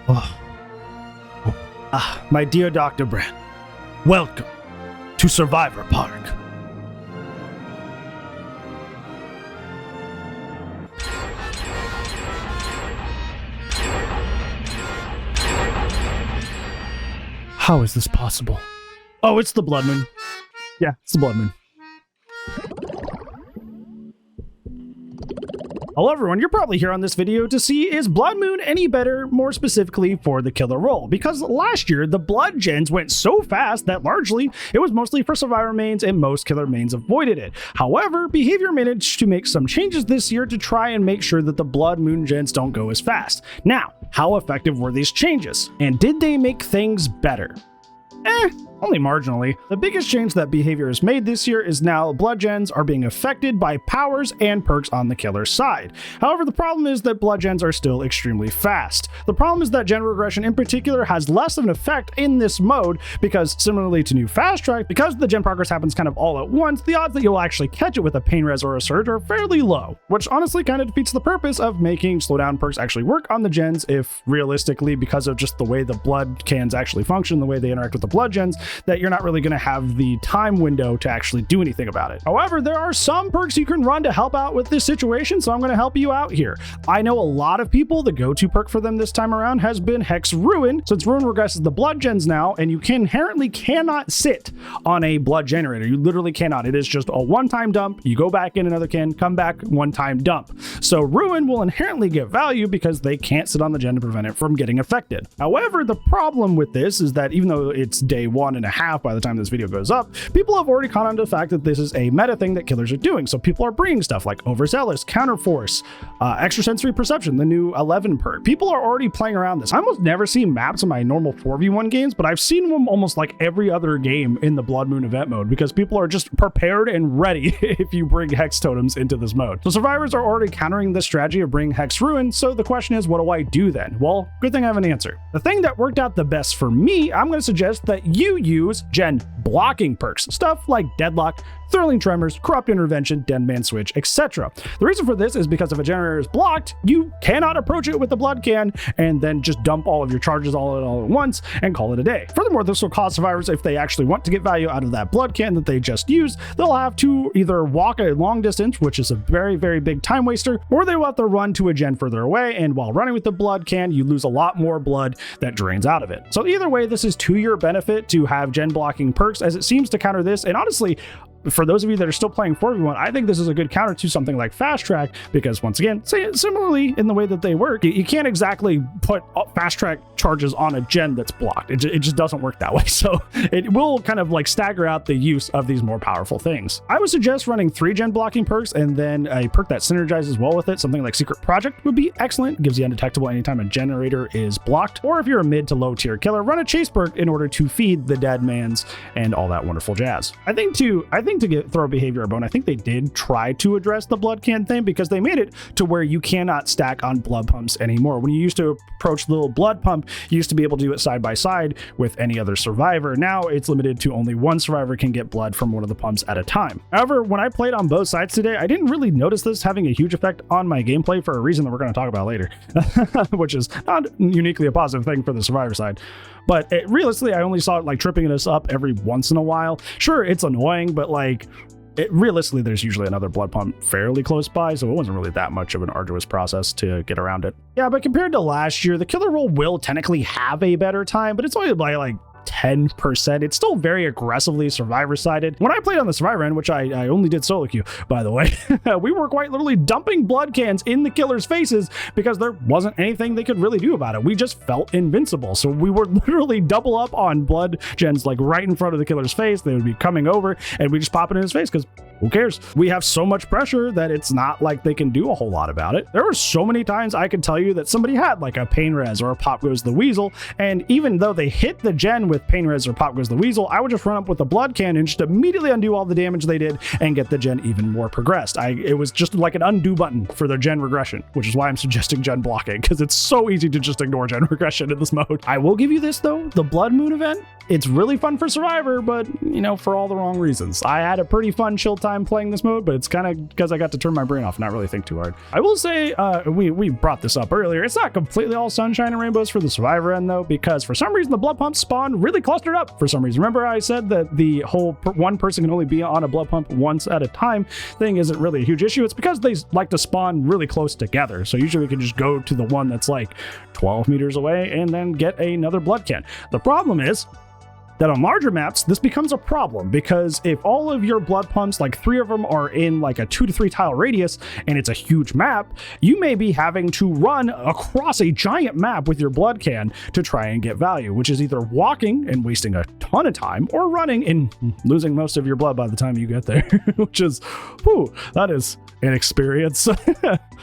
Oh. My dear Dr. Brand, welcome to Survivor Park. How is this possible? Oh, it's the Blood Moon. Yeah, it's the Blood Moon. Hello everyone, you're probably here on this video to see, is Blood Moon any better, more specifically for the killer role? Because last year, the blood gens went so fast that largely, it was mostly for survivor mains and most killer mains avoided it. However, Behavior managed to make some changes this year to try and make sure that the Blood Moon gens don't go as fast. Now, how effective were these changes? And did they make things better? Only marginally. The biggest change that Behavior has made this year is now blood gens are being affected by powers and perks on the killer's side. However, the problem is that blood gens are still extremely fast. The problem is that gen regression in particular has less of an effect in this mode because similarly to new fast track, because the gen progress happens kind of all at once, the odds that you'll actually catch it with a pain res or a surge are fairly low, which honestly kind of defeats the purpose of making slowdown perks actually work on the gens if realistically, because of just the way the blood cans actually function, the way they interact with the blood gens, that you're not really going to have the time window to actually do anything about it. However, there are some perks you can run to help out with this situation, so I'm going to help you out here. I know a lot of people, the go-to perk for them this time around has been Hex Ruin, since Ruin regresses the blood gens now, and you inherently cannot sit on a blood generator. You literally cannot. It is just a one-time dump. You go back in another can, come back, one-time dump. So Ruin will inherently get value because they can't sit on the gen to prevent it from getting affected. However, the problem with this is that even though it's day 1.5 by the time this video goes up, people have already caught on to the fact that this is a meta thing that killers are doing. So people are bringing stuff like Overzealous, Counterforce, Extrasensory Perception, the new 11 perk. People are already playing around this. I almost never see maps in my normal 4v1 games, but I've seen them almost like every other game in the Blood Moon event mode because people are just prepared and ready if you bring Hex Totems into this mode. So survivors are already countering this strategy of bringing Hex Ruin. So the question is, what do I do then? Well, good thing I have an answer. The thing that worked out the best for me, I'm going to suggest that you use gen blocking perks, stuff like Deadlock, Thrilling Tremors, Corrupt Intervention, Dead Man Switch, etc. The reason for this is because if a generator is blocked, you cannot approach it with the blood can and then just dump all of your charges all at once and call it a day. Furthermore, this will cause survivors, if they actually want to get value out of that blood can that they just used, they'll have to either walk a long distance, which is a very, very big time waster, or they will have to run to a gen further away, and while running with the blood can, you lose a lot more blood that drains out of it. So either way, this is to your benefit to have gen blocking perks, as it seems to counter this, and honestly, for those of you that are still playing 4v1, I think this is a good counter to something like Fast Track, because once again, similarly in the way that they work, you can't exactly put Fast Track charges on a gen that's blocked. It just doesn't work that way. So it will kind of like stagger out the use of these more powerful things. I would suggest running 3 gen blocking perks and then a perk that synergizes well with it. Something like Secret Project would be excellent. It gives you undetectable anytime a generator is blocked. Or if you're a mid to low tier killer, run a Chase perk in order to feed the dead mans and all that wonderful jazz. I think to throw Behavior a bone, I think they did try to address the blood can thing because they made it to where you cannot stack on blood pumps anymore. When you used to approach the little blood pump, you used to be able to do it side by side with any other survivor. Now it's limited to only one survivor can get blood from one of the pumps at a time. However, when I played on both sides today, I didn't really notice this having a huge effect on my gameplay for a reason that we're going to talk about later, which is not uniquely a positive thing for the survivor side. But realistically, I only saw it like tripping us up every once in a while. Sure, it's annoying, but like realistically, there's usually another blood pump fairly close by, so it wasn't really that much of an arduous process to get around it. Yeah, but compared to last year, the killer role will technically have a better time, but it's only by like 10%. It's still very aggressively survivor sided. When I played on the survivor end, which I only did solo queue, by the way, we were quite literally dumping blood cans in the killer's faces because there wasn't anything they could really do about it. We just felt invincible. So we were literally double up on blood gens like right in front of the killer's face. They would be coming over and we just pop it in his face because who cares? We have so much pressure that it's not like they can do a whole lot about it. There were so many times I could tell you that somebody had like a pain res or a pop goes the weasel, and even though they hit the gen with Pain Res or Pop Goes the Weasel, I would just run up with the Blood Cannon and just immediately undo all the damage they did and get the gen even more progressed. It was just like an undo button for their gen regression, which is why I'm suggesting gen blocking, because it's so easy to just ignore gen regression in this mode. I will give you this though, the Blood Moon event, it's really fun for Survivor, but you know, for all the wrong reasons. I had a pretty fun chill time playing this mode, but it's kind of because I got to turn my brain off and not really think too hard. I will say, we brought this up earlier, it's not completely all sunshine and rainbows for the Survivor end though, because for some reason the blood pump spawn really clustered up for some reason. Remember I said that the whole one person can only be on a blood pump once at a time thing isn't really a huge issue. It's because they like to spawn really close together. So usually we can just go to the one that's like 12 meters away and then get another blood can. The problem is that on larger maps, this becomes a problem, because if all of your blood pumps, like 3 of them are in like a 2 to 3 tile radius and it's a huge map, you may be having to run across a giant map with your blood can to try and get value, which is either walking and wasting a ton of time or running and losing most of your blood by the time you get there, which is, whew, that is an experience.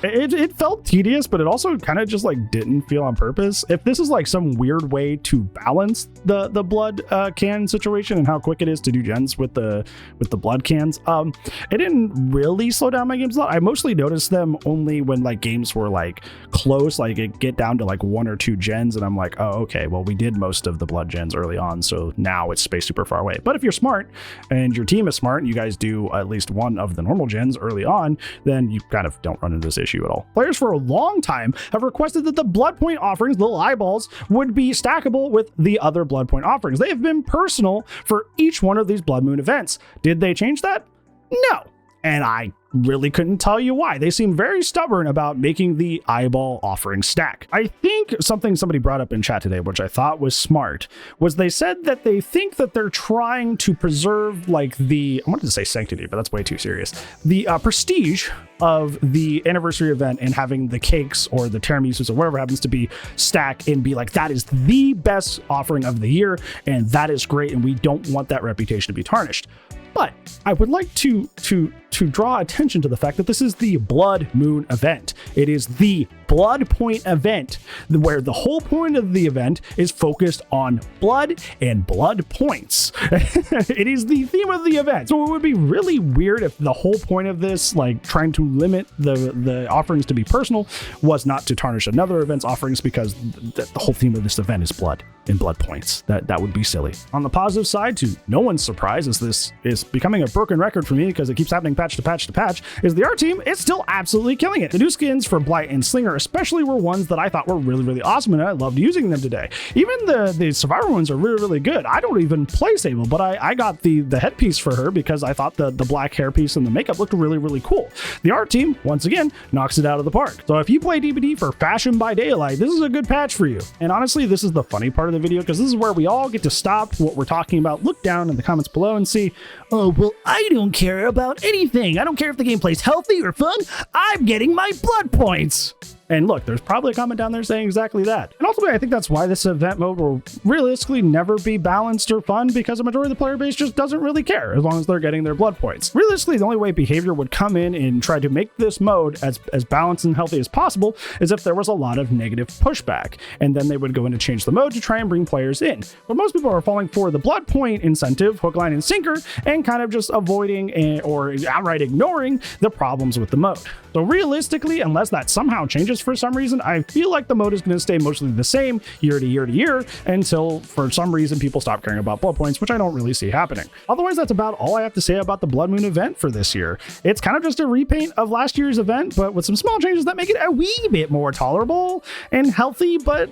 It felt tedious, but it also kind of just like didn't feel on purpose. If this is like some weird way to balance the blood can situation and how quick it is to do gens with the blood cans, it didn't really slow down my games a lot. I mostly noticed them only when like games were like close, like it get down to like 1 or 2 gens, and I'm like, oh, okay, well, we did most of the blood gens early on, so now it's spaced super far away. But if you're smart and your team is smart and you guys do at least one of the normal gens early on, then you kind of don't run into this issue at all. Players for a long time have requested that the Bloodpoint offerings, the little eyeballs, would be stackable with the other Bloodpoint offerings. They have been personal for each one of these Blood Moon events. Did they change that? No. And I really couldn't tell you why. They seem very stubborn about making the eyeball offering stack. I think something somebody brought up in chat today, which I thought was smart, was they said that they think that they're trying to preserve like the, I wanted to say sanctity, but that's way too serious, the prestige of the anniversary event, and having the cakes or the tiramisus or whatever happens to be stack and be like, that is the best offering of the year and that is great, and we don't want that reputation to be tarnished. But I would like to draw attention to the fact that this is the Blood Moon event. It is the Bloodpoint event, where the whole point of the event is focused on blood and blood points. It is the theme of the event. So it would be really weird if the whole point of this, like trying to limit the offerings to be personal, was not to tarnish another event's offerings, because the whole theme of this event is blood and blood points. That would be silly. On the positive side, to no one's surprise, as this is becoming a broken record for me because it keeps happening patch to patch to patch, is the art team is still absolutely killing it. The new skins for Blight and Slinger especially were ones that I thought were really, really awesome, and I loved using them today. Even the Survivor ones are really, really good. I don't even play Sable, but I got the headpiece for her because I thought the black hair piece and the makeup looked really, really cool. The art team, once again, knocks it out of the park. So if you play DBD for Fashion by Daylight, this is a good patch for you. And honestly, this is the funny part of the video, because this is where we all get to stop what we're talking about, look down in the comments below and see, oh, well, I don't care about anything. I don't care if the gameplay's healthy or fun. I'm getting my blood points. And look, there's probably a comment down there saying exactly that. And ultimately, I think that's why this event mode will realistically never be balanced or fun, because the majority of the player base just doesn't really care as long as they're getting their blood points. Realistically, the only way behavior would come in and try to make this mode as balanced and healthy as possible is if there was a lot of negative pushback, and then they would go in to change the mode to try and bring players in. But most people are falling for the blood point incentive, hook, line, and sinker, and kind of just avoiding or outright ignoring the problems with the mode. So realistically, unless that somehow changes for some reason, I feel like the mode is going to stay mostly the same year to year to year until for some reason people stop caring about blood points, which I don't really see happening. Otherwise, that's about all I have to say about the Blood Moon event for this year. It's kind of just a repaint of last year's event, but with some small changes that make it a wee bit more tolerable and healthy, but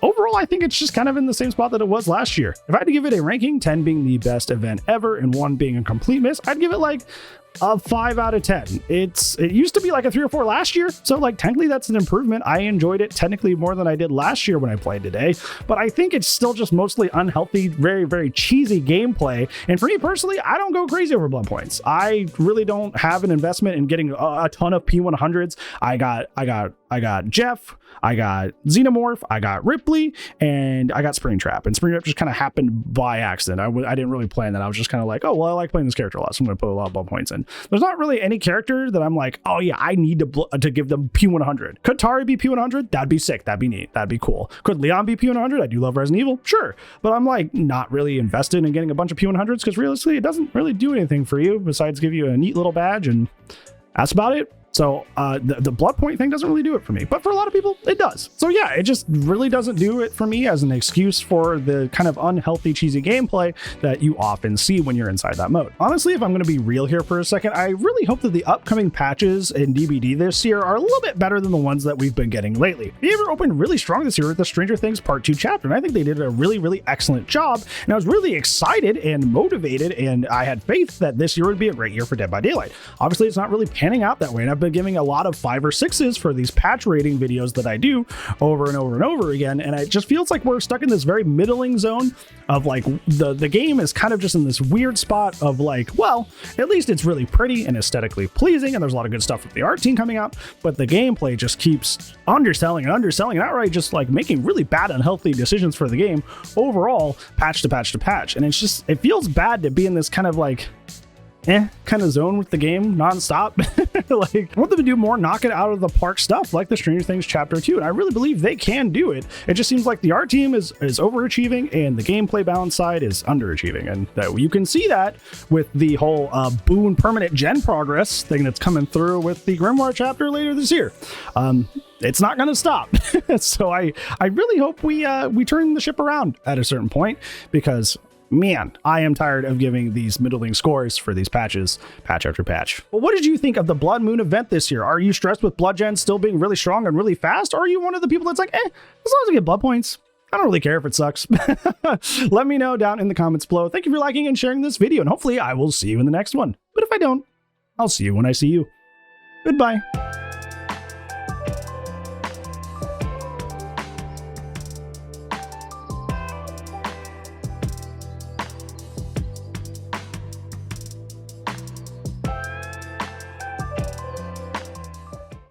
overall, I think it's just kind of in the same spot that it was last year. If I had to give it a ranking, 10 being the best event ever and 1 being a complete miss, I'd give it like a 5 out of 10. It used to be like a 3 or 4 last year, so like technically that's an improvement. I enjoyed it technically more than I did last year when I played today, but I think it's still just mostly unhealthy, very, very cheesy gameplay. And for me personally, I don't go crazy over blood points. I really don't have an investment in getting a ton of P100s. I got Jeff, I got Xenomorph, I got got Ripley, and I got Springtrap. And Springtrap just kind of happened by accident. I didn't really plan that. I was just kind of like, oh, well, I like playing this character a lot, so I'm going to put a lot of blood points in. There's not really any character that I'm like, oh yeah, I need to give them P100. Could Tari be P100? That'd be sick. That'd be neat. That'd be cool. Could Leon be P100? I do love Resident Evil. Sure. But I'm like not really invested in getting a bunch of P100s because realistically, it doesn't really do anything for you besides give you a neat little badge, and that's about it. So the Bloodpoint thing doesn't really do it for me, but for a lot of people it does. So yeah, it just really doesn't do it for me as an excuse for the kind of unhealthy, cheesy gameplay that you often see when you're inside that mode. Honestly, if I'm going to be real here for a second, I really hope that the upcoming patches in DBD this year are a little bit better than the ones that we've been getting lately. The Ever opened really strong this year with the Stranger Things Part 2 chapter, and I think they did a really excellent job, and I was really excited and motivated, and I had faith that this year would be a great year for Dead by Daylight. Obviously, it's not really panning out that way, and I've been giving a lot of 5 or 6s for these patch rating videos that I do over and over and over again, and it just feels like we're stuck in this very middling zone of like the game is kind of just in this weird spot of like, well, at least it's really pretty and aesthetically pleasing, and there's a lot of good stuff with the art team coming out, but the gameplay just keeps underselling and outright just like making really bad, unhealthy decisions for the game overall, patch to patch to patch. And it's just, it feels bad to be in this kind of like kind of zone with the game nonstop. Like, I want them to do more knock it out of the park stuff like the Stranger Things Chapter 2, and I really believe they can do it. It just seems like the art team is overachieving and the gameplay balance side is underachieving, and that you can see that with the whole Boon permanent gen progress thing that's coming through with the Grimoire chapter later this year. It's not going to stop. So I really hope we turn the ship around at a certain point, because man, I am tired of giving these middling scores for these patches, patch after patch. Well, what did you think of the Blood Moon event this year? Are you stressed with Blood Gen still being really strong and really fast? Or are you one of the people that's like, as long as I get blood points, I don't really care if it sucks. Let me know down in the comments below. Thank you for liking and sharing this video, and hopefully I will see you in the next one. But if I don't, I'll see you when I see you. Goodbye.